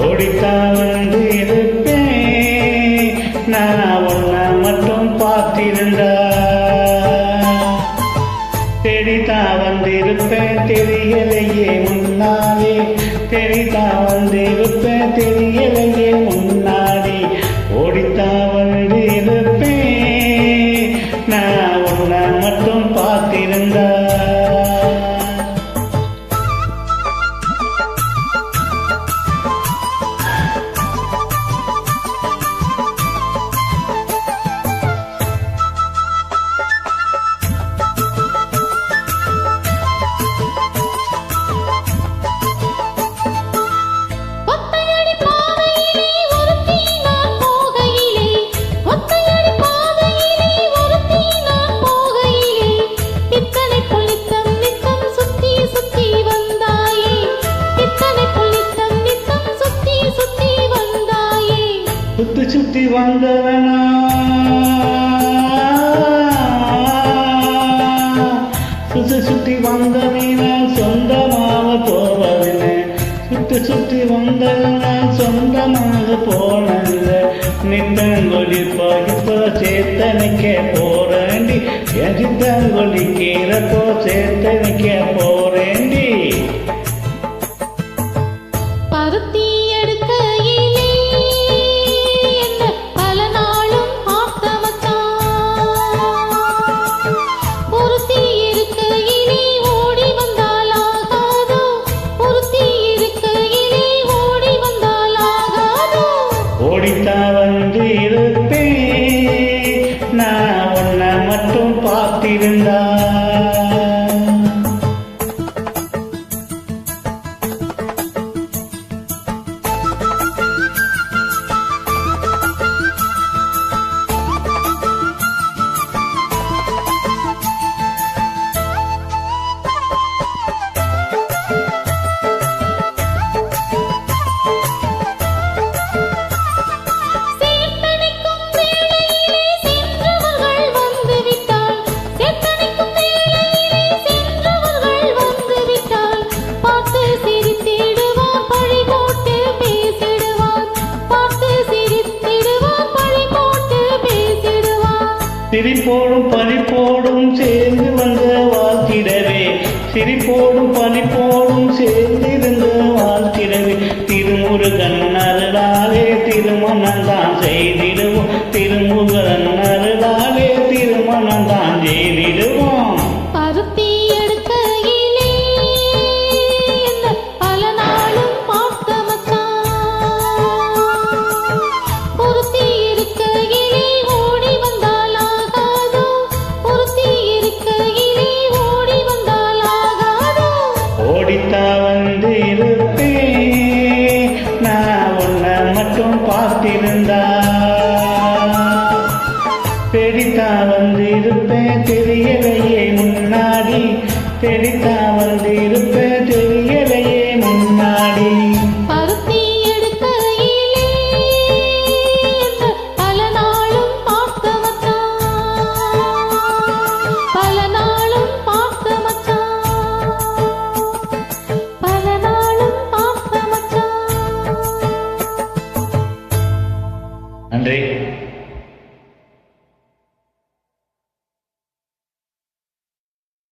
ஓடித்தான் வந்து இருப்பேன் நான் உன்னை மட்டும் பார்த்திருந்தா. தேடித்தான் வந்திருப்பேன் தெரியலையே முன்னாலே, தேடித்தான் வந்திருப்பேன் தெரியலையே முன்னாடி. ஓடித்தான் வந்து இருப்பேன் நான் உன்னை மட்டும் பார்த்திருந்தா. சுத்தி சுத்தி வந்தவனா சுத்தி சுத்தி வந்தவனா சொந்தமாக போவதில்லை. சுத்தி சுத்தி வந்தவனா சொந்தமாக போனதில்லை. நித்தங்கொடி இப்போ சேத்தனிக்க போறேண்டி, எதிர்த்தங்கொடி கீழப்போ சேத்தனிக்க போறேண்டி. ஓடித்தான் வந்து இருப்பேன் நான் உன்னை மட்டும் பார்த்திருந்தா. சிரிப்போடும் பனிப்போடும் சேர்ந்து வந்த வாழ்த்திடவே, சிரிப்போடும் பனிப்போடும் சேர்ந்திருந்த வாழ்த்திடவே. திருமுருகன் அருளாலே திருமணம் தான் செய்திடுவோம், திருமுருகன் அருளாலே திருமணம் தான் செய்திடுவோம். ஓடித்தான் வந்து இருப்பேன் நான் உன்னை மட்டும் பார்த்திருந்தா. தேடித்தான் வந்து இருப்பேன் தெரியலையே முன்னாடி, தேடித்தான்